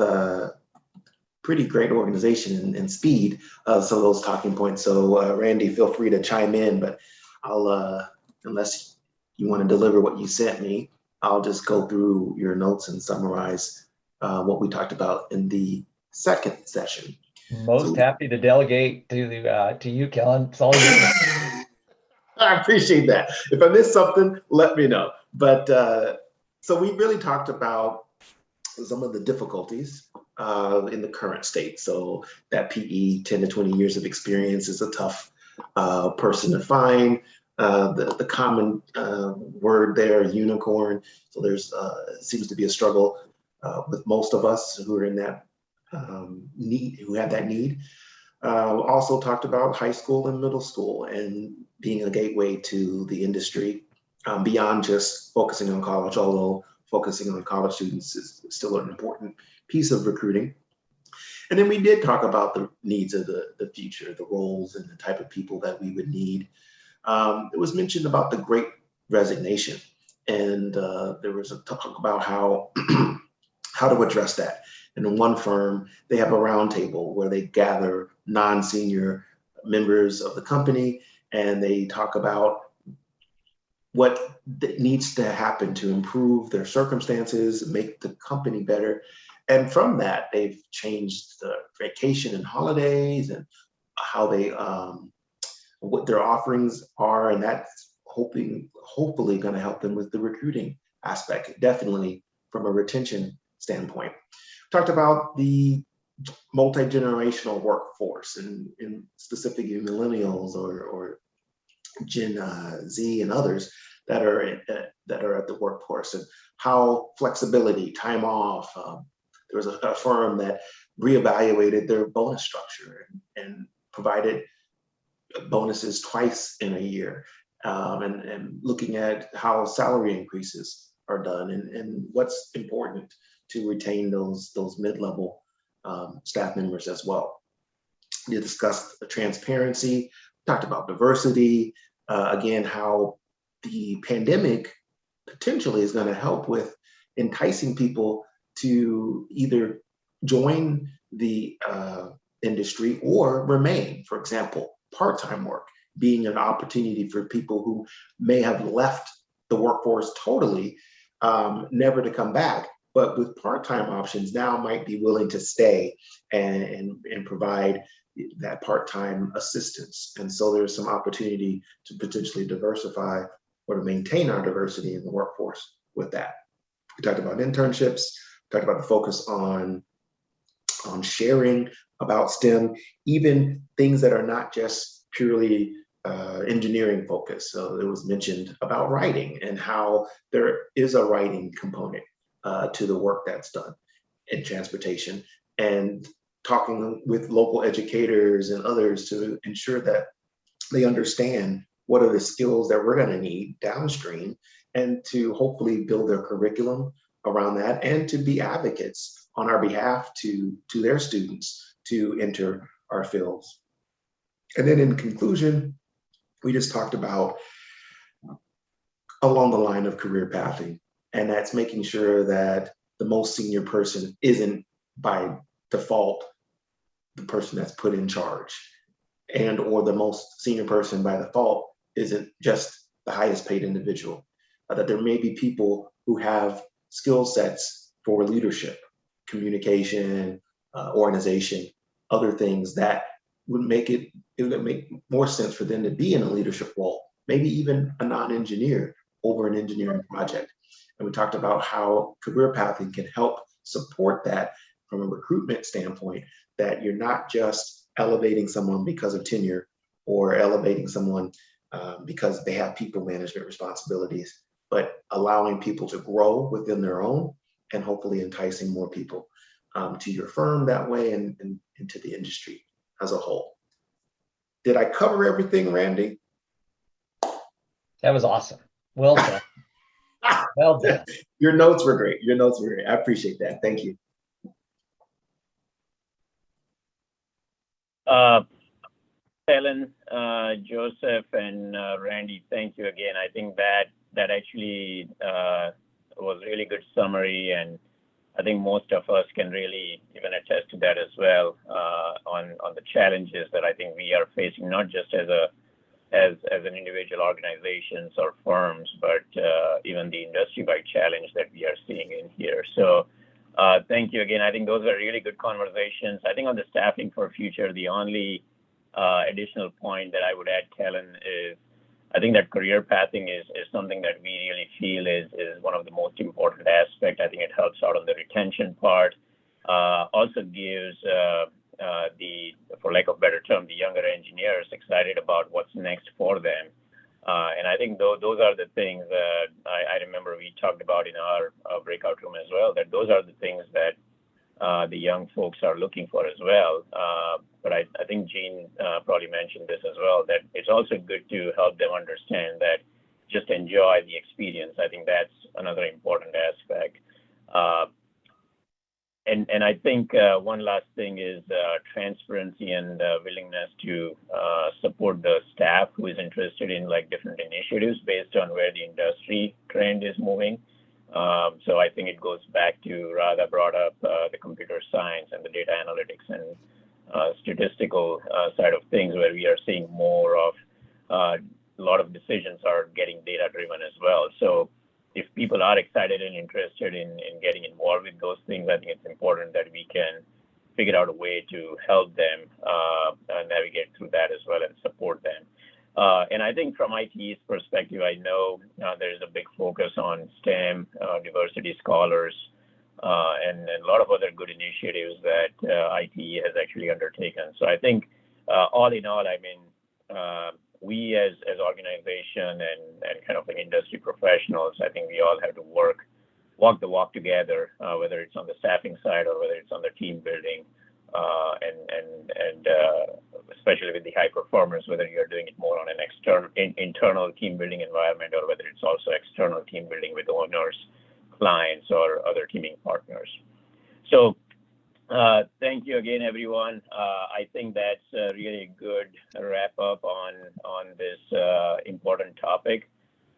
S7: pretty great organization and speed of some of those talking points. So Randy, feel free to chime in, but I'll, unless you want to deliver what you sent me, I'll just go through your notes and summarize what we talked about in the second session.
S8: Most
S7: So-
S8: happy to delegate to you, Kellen. It's all you.
S7: I appreciate that. If I missed something, let me know. But so we really talked about some of the difficulties in the current state. So that PE, 10 to 20 years of experience is a tough person to find. The common word there, unicorn. So there's seems to be a struggle with most of us who are in that need, who have that need. Also talked about high school and middle school and being a gateway to the industry beyond just focusing on college, although focusing on college students is still an important piece of recruiting. And then we did talk about the needs of the future, the roles and the type of people that we would need. It was mentioned about the great resignation, and there was a talk about how how to address that. And in one firm, they have a roundtable where they gather non-senior members of the company and they talk about what needs to happen to improve their circumstances, make the company better. And from that, they've changed the vacation and holidays and how they what their offerings are, and that's hopefully going to help them with the recruiting aspect, definitely from a retention standpoint. Talked about the multi-generational workforce and specifically millennials or Gen Z and others that are at the workforce, and how flexibility, time off. There was a firm that reevaluated their bonus structure and provided bonuses twice in a year, and looking at how salary increases are done and what's important to retain those mid-level staff members as well. We discussed transparency, talked about diversity, again, how the pandemic potentially is going to help with enticing people to either join the industry or remain. For example, part-time work being an opportunity for people who may have left the workforce totally, never to come back, but with part-time options now might be willing to stay and provide that part-time assistance. And so there's some opportunity to potentially diversify or to maintain our diversity in the workforce with that. We talked about internships, talked about the focus on sharing about STEM, even things that are not just purely engineering focused. So it was mentioned about writing and how there is a writing component to the work that's done in transportation, and talking with local educators and others to ensure that they understand what are the skills that we're going to need downstream, and to hopefully build their curriculum around that, and to be advocates on our behalf to their students to enter our fields. And then in conclusion, we just talked about along the line of career pathing, and that's making sure that the most senior person isn't by default the person that's put in charge, and or the most senior person by default isn't just the highest paid individual. That there may be people who have skill sets for leadership, communication, organization, other things that would make it would make more sense for them to be in a leadership role, maybe even a non-engineer over an engineering project. And we talked about how career pathing can help support that from a recruitment standpoint, that you're not just elevating someone because of tenure or elevating someone because they have people management responsibilities, but allowing people to grow within their own and hopefully enticing more people to your firm that way and into the industry as a whole. Did I cover everything, Randy?
S8: That was awesome. Well done. Well done.
S7: Your notes were great. Your notes were great. I appreciate that. Thank you.
S2: Helen, Joseph, and Randy, thank you again. I think that actually was really good summary, and I think most of us can really even attest to that as well on the challenges that I think we are facing, not just as an individual organizations or firms, but even the industry-wide challenge that we are seeing in here. So Thank you again. I think those are really good conversations. I think on the staffing for future, the only additional point that I would add, Kellen, is I think that career pathing is something that we really feel is one of the most important aspects. I think it helps out on the retention part. Also gives for lack of a better term, the younger engineers excited about what's next for them. And I think those are the things that I remember we talked about in our breakout room as well, that those are the things that the young folks are looking for as well. But I think Gene probably mentioned this as well, that it's also good to help them understand that just enjoy the experience. I think that's another important aspect. And I think one last thing is transparency and willingness to support the staff who is interested in like different initiatives based on where the industry trend is moving. So I think it goes back to Radha brought up the computer science and the data analytics and statistical side of things, where we are seeing more of a lot of decisions are getting data driven as well. So if people are excited and interested in getting involved with those things, I think it's important that we can figure out a way to help them navigate through that as well and support them. And I think from ITE's perspective, I know there's a big focus on STEM, diversity scholars, and a lot of other good initiatives that ITE has actually undertaken. So I think all in all, I mean, we as organization and kind of like industry professionals, I think we all have to walk the walk together, whether it's on the staffing side or whether it's on the team building, and especially with the high performers, whether you're doing it more on an internal team building environment or whether it's also external team building with owners, clients, or other teaming partners. So thank you again, everyone. I think that's really a good wrap up on this important topic.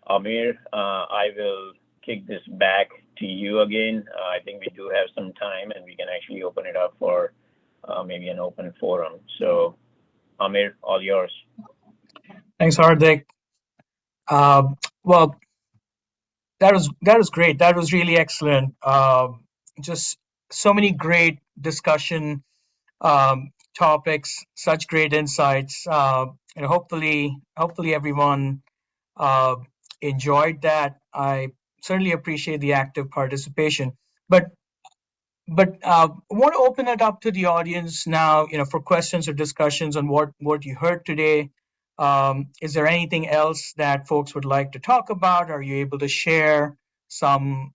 S2: Amir, I will kick this back to you again. I think we do have some time and we can actually open it up for maybe an open forum. So Amir, all yours.
S1: Thanks, Hardik. Well, that was great. That was really excellent. Just so many great discussion topics, such great insights. And hopefully everyone enjoyed that. I certainly appreciate the active participation. But I want to open it up to the audience now, for questions or discussions on what you heard today. Is there anything else that folks would like to talk about? Are you able to share some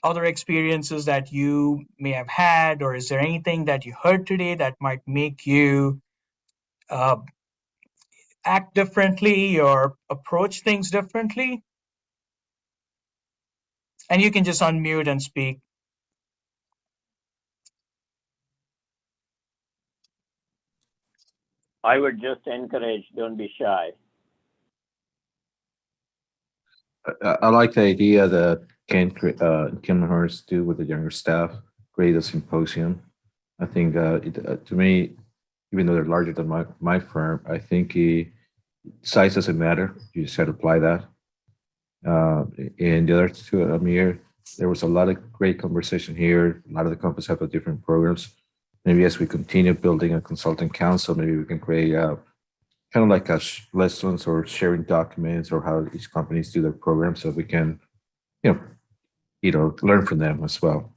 S1: other experiences that you may have had, or is there anything that you heard today that might make you act differently or approach things differently? And you can just unmute and speak.
S2: I would just encourage, don't be shy.
S9: I like the idea that Ken Hurst do with the younger staff, create a symposium. I think to me, even though they're larger than my firm, I think size doesn't matter. You just have to apply that. And the other two, Amir, there was a lot of great conversation here. A lot of the companies have different programs. Maybe as we continue building a consulting council, maybe we can create kind of like lessons or sharing documents or how each companies do their program, so we can, learn from them as well.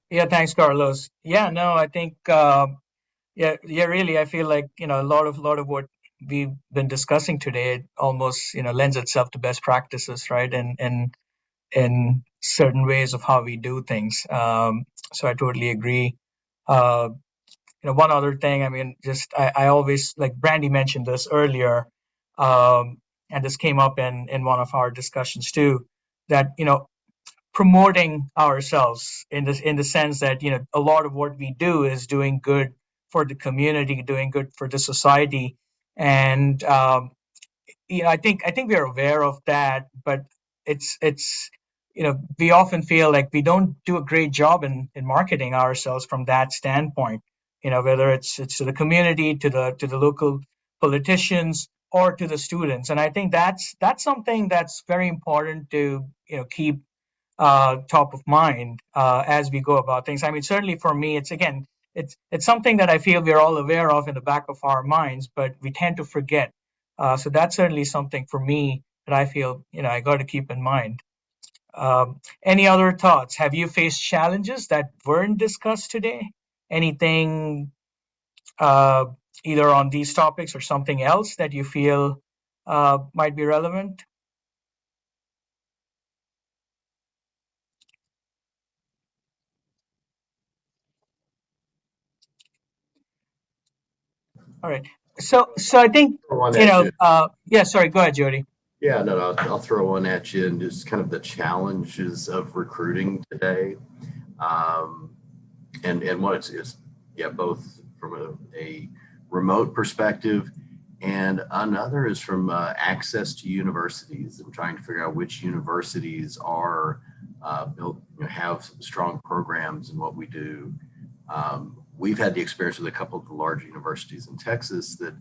S1: Yeah, thanks, Carlos. Yeah, no, I think, really, I feel like, a lot of what we've been discussing today almost, lends itself to best practices, right? And in certain ways of how we do things. So I totally agree. One other thing, I mean, I always, like Brandy mentioned this earlier, and this came up in one of our discussions too, that, promoting ourselves in the sense that, a lot of what we do is doing good for the community, doing good for the society. And, I think we are aware of that, but it's, we often feel like we don't do a great job in marketing ourselves from that standpoint, whether it's to the community, to the local politicians, or to the students. And I think that's something that's very important to, keep top of mind as we go about things. I mean, certainly for me, it's something that I feel we're all aware of in the back of our minds, but we tend to forget. So that's certainly something for me that I feel, I got to keep in mind. Any other thoughts? Have you faced challenges that weren't discussed today? Anything either on these topics or something else that you feel might be relevant? All right. So I think,
S6: Throw one at you.
S1: Yeah, sorry, go ahead, Jody.
S6: Yeah, no, I'll throw one at you and just kind of the challenges of recruiting today. And what it's both from a remote perspective, and another is from access to universities and trying to figure out which universities are built, have strong programs in what we do. We've had the experience with a couple of the large universities in Texas that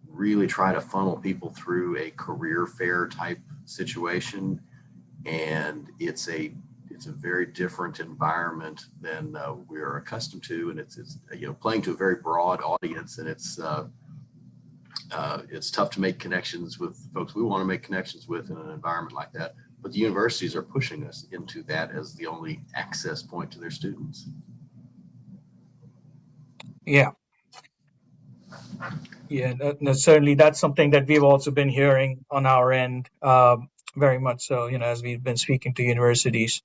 S6: really try to funnel people through a career fair type situation, and it's a very different environment than we're accustomed to, and it's playing to a very broad audience, and it's tough to make connections with folks we want to make connections with in an environment like that. But the universities are pushing us into that as the only access point to their students.
S1: Yeah. Yeah, certainly that's something that we've also been hearing on our end, very much so, as we've been speaking to universities.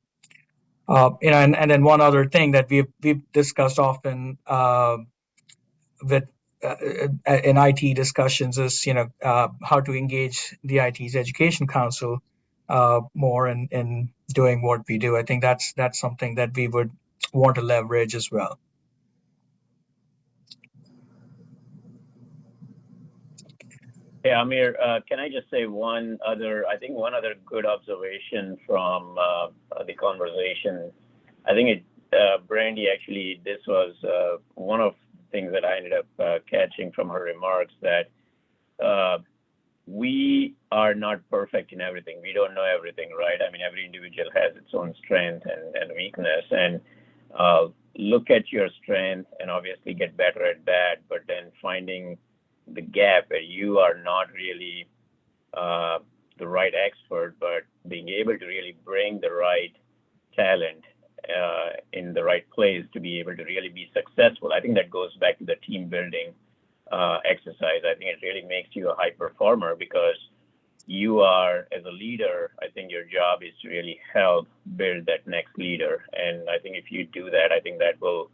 S1: And then one other thing that we've discussed often with in IT discussions is, how to engage the IT's Education Council more in doing what we do. I think that's something that we would want to leverage as well.
S2: Yeah, Amir, can I just say one other good observation from the conversation? I think Brandy, actually, this was one of the things that I ended up catching from her remarks, that we are not perfect in everything. We don't know everything, right? I mean, every individual has its own strength and weakness, and look at your strength and obviously get better at that, but then finding the gap where you are not really the right expert, but being able to really bring the right talent in the right place to be able to really be successful. I think that goes back to the team building exercise. I think it really makes you a high performer, because you are, as a leader, I think your job is to really help build that next leader. And I think if you do that, I think that will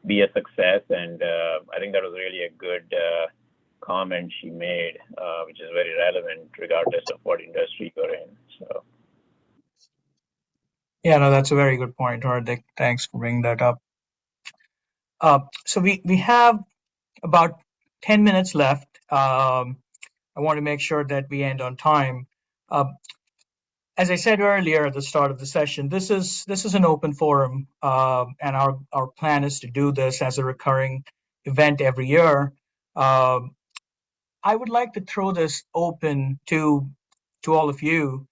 S2: be a success. And I think that was really a good comment she made, which is very relevant regardless of what industry you're in. So.
S1: Yeah, no, that's a very good point, Hardik. Thanks for bringing that up. So we have about 10 minutes left. I want to make sure that we end on time. As I said earlier at the start of the session, this is an open forum, and our plan is to do this as a recurring event every year. I would like to throw this open to all of you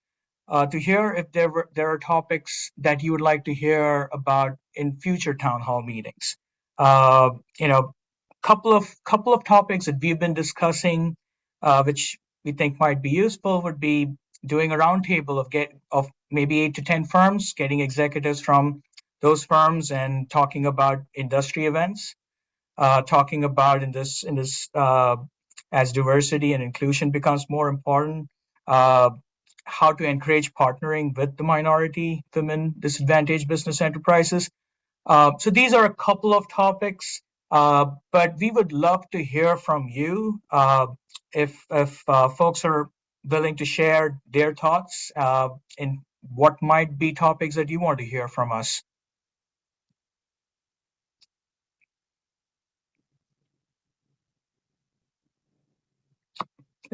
S1: to hear if there are topics that you would like to hear about in future town hall meetings. Couple of topics that we've been discussing, which we think might be useful, would be doing a roundtable of maybe 8 to 10 firms, getting executives from those firms and talking about industry events, talking about in this as diversity and inclusion becomes more important, how to encourage partnering with the minority, women, disadvantaged business enterprises. So these are a couple of topics, but we would love to hear from you if folks are willing to share their thoughts in what might be topics that you want to hear from us.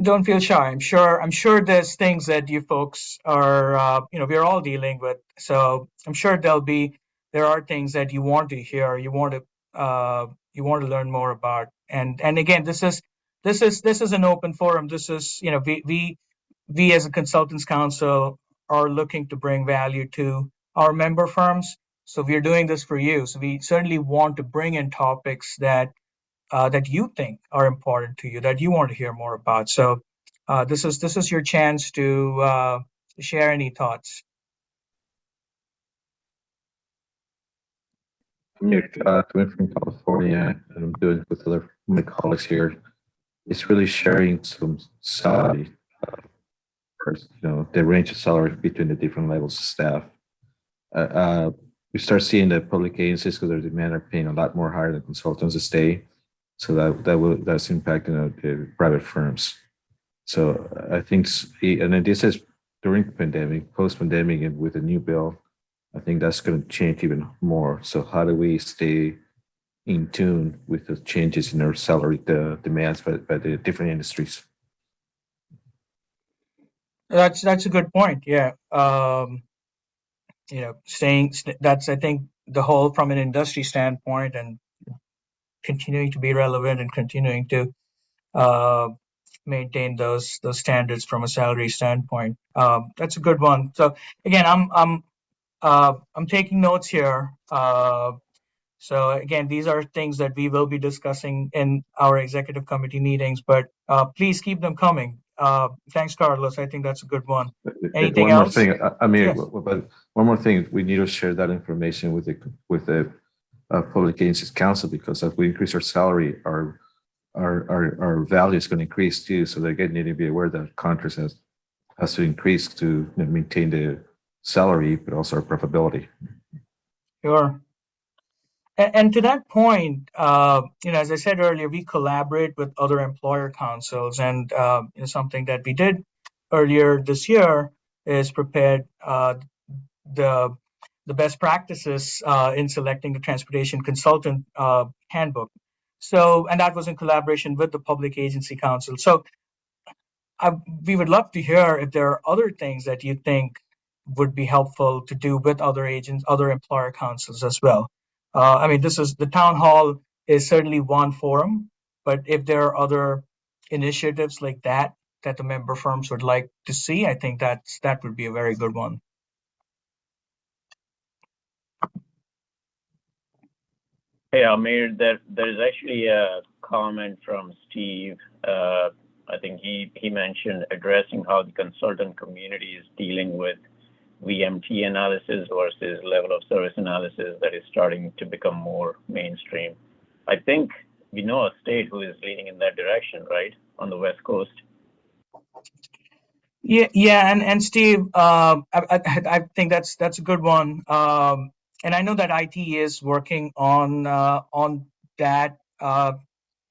S1: Don't feel shy. I'm sure there's things that you folks are, we're all dealing with. So I'm sure there are things that you want to hear, you want to learn more about. And again, this is an open forum. This is, we as a consultants council are looking to bring value to our member firms. So we're doing this for you. So we certainly want to bring in topics that that you think are important to you, that you want to hear more about. So this is your chance to share any thoughts.
S9: Coming from California, and I'm doing it with other my colleagues here. It's really sharing some salary, the range of salary between the different levels of staff. We start seeing the public agencies because their demand are paying a lot more higher than consultants to stay. So that's impacting the private firms. So I think, and then this is during the pandemic, post-pandemic, and with the new bill, I think that's going to change even more. So how do we stay in tune with the changes in our salary, the demands by the different industries?
S1: That's a good point. Yeah. That's, I think, the whole from an industry standpoint, and continuing to be relevant and continuing to maintain those standards from a salary standpoint. That's a good one. So again, I'm taking notes here. So again, these are things that we will be discussing in our executive committee meetings, but please keep them coming. Thanks, Carlos. I think that's a good one. Anything
S9: one more
S1: else?
S9: thing,
S1: Yes.
S9: but one more thing, we need to share that information with the Public Agencies Council, because as we increase our salary, our value is going to increase too. So they need to be aware that Congress has to increase to maintain the salary, but also our profitability.
S1: Sure. And to that point, as I said earlier, we collaborate with other employer councils, and something that we did earlier this year is prepared the best practices in selecting the transportation consultant handbook. So, and that was in collaboration with the Public Agency Council. So we would love to hear if there are other things that you think would be helpful to do with other employer councils as well. I mean, the town hall is certainly one forum, but if there are other initiatives like that the member firms would like to see, I think that would be a very good one.
S2: Hey, Amir, there is actually a comment from Steve. I think he mentioned addressing how the consultant community is dealing with VMT analysis versus level of service analysis that is starting to become more mainstream. I think we know a state who is leaning in that direction, right? On the West Coast.
S1: Yeah, and Steve, I think that's a good one. And I know that IT is working on that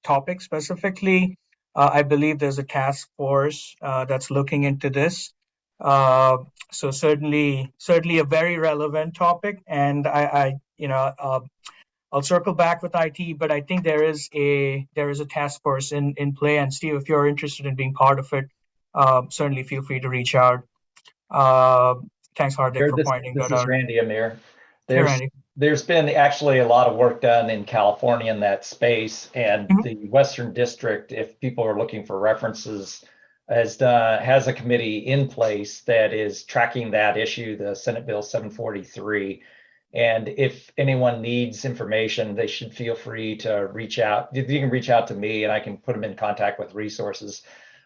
S1: topic specifically. I believe there's a task force that's looking into this. So certainly a very relevant topic, and I'll circle back with IT, but I think there is a task force in play. And Steve, if you're interested in being part of it, certainly feel free to reach out. Thanks, Hardik, for pointing that out.
S8: This is Randy, Amir.
S1: Hey, Randy.
S8: There's been actually a lot of work done in California in that space, and the Western District, if people are looking for references, has a committee in place that is tracking that issue, the Senate Bill 743. And if anyone needs information, they should feel free to reach out. You can reach out to me and I can put them in contact with resources.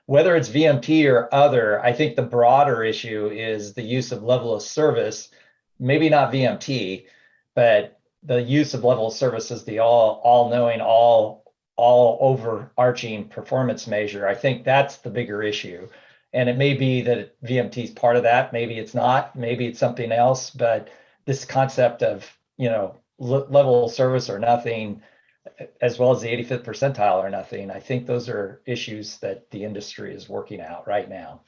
S8: Whether it's VMT or other, I think the broader issue is the use of level of service, maybe not VMT, but the use of level of service as the all-knowing, all overarching performance measure. I think that's the bigger issue. And it may be that VMT is part of that. Maybe it's not, maybe it's something else, but this concept of, level of service or nothing, as well as the 85th percentile or nothing, I think those are issues that the industry is working out right now.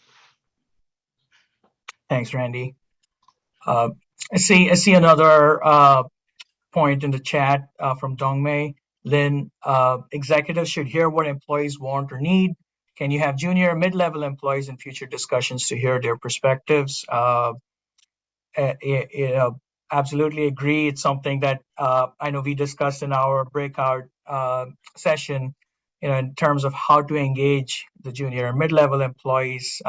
S1: Thanks, Randy. I see another point in the chat from Dongmei. Lynn, executives should hear what employees want or need. Can you have junior or mid-level employees in future discussions to hear their perspectives? Absolutely agree. It's something that I know we discussed in our breakout session, in terms of how to engage the junior and mid-level employees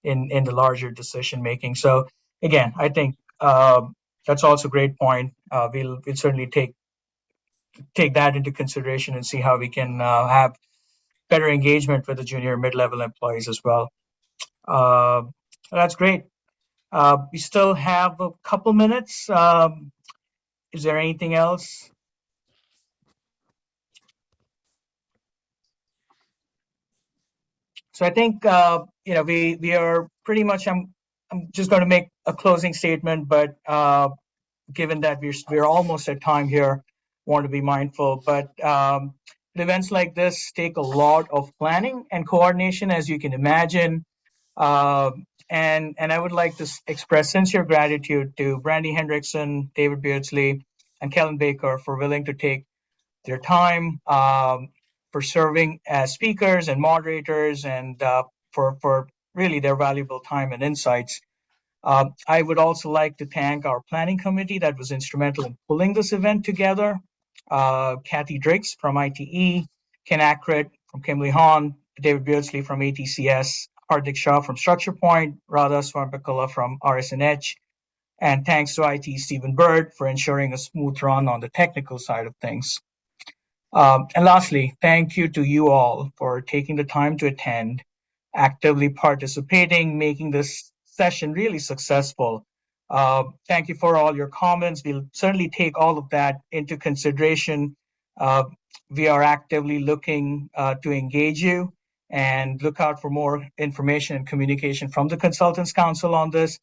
S1: in the larger decision making. So again, I think That's also a great point. We'll certainly take that into consideration and see how we can have better engagement with the junior mid-level employees as well. That's great. We still have a couple minutes. Is there anything else? So I think we are pretty much. I'm just going to make a closing statement, but given that we're almost at time here, want to be mindful. But events like this take a lot of planning and coordination, as you can imagine. And I would like to express sincere gratitude to Brandy Hendrickson, David Beardsley, and Kellen Baker for willing to take their time, for serving as speakers and moderators, and for really their valuable time and insights. I would also like to thank our planning committee that was instrumental in pulling this event together. Kathy Driggs from ITE, Ken Ackred from Kimley Hahn, David Beardsley from ATCS, Hardik Shah from Structure Point, Radha Swarmpakula from RSNH, and thanks to IT Stephen Bird for ensuring a smooth run on the technical side of things. And lastly, thank you to you all for taking the time to attend, actively participating, making this session really successful. Thank you for all your comments. We'll certainly take all of that into consideration. We are actively looking to engage you and look out for more information and communication from the Consultants Council on this.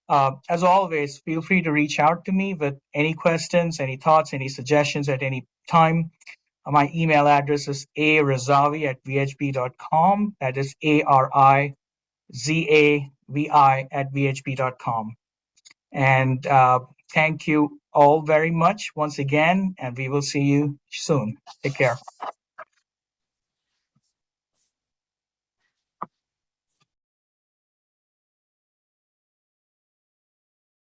S1: As always, feel free to reach out to me with any questions, any thoughts, any suggestions at any time. My email address is arizavi@vhb.com. That is arizavi@vhb.com. And thank you all very much once again, and we will see you soon. Take care.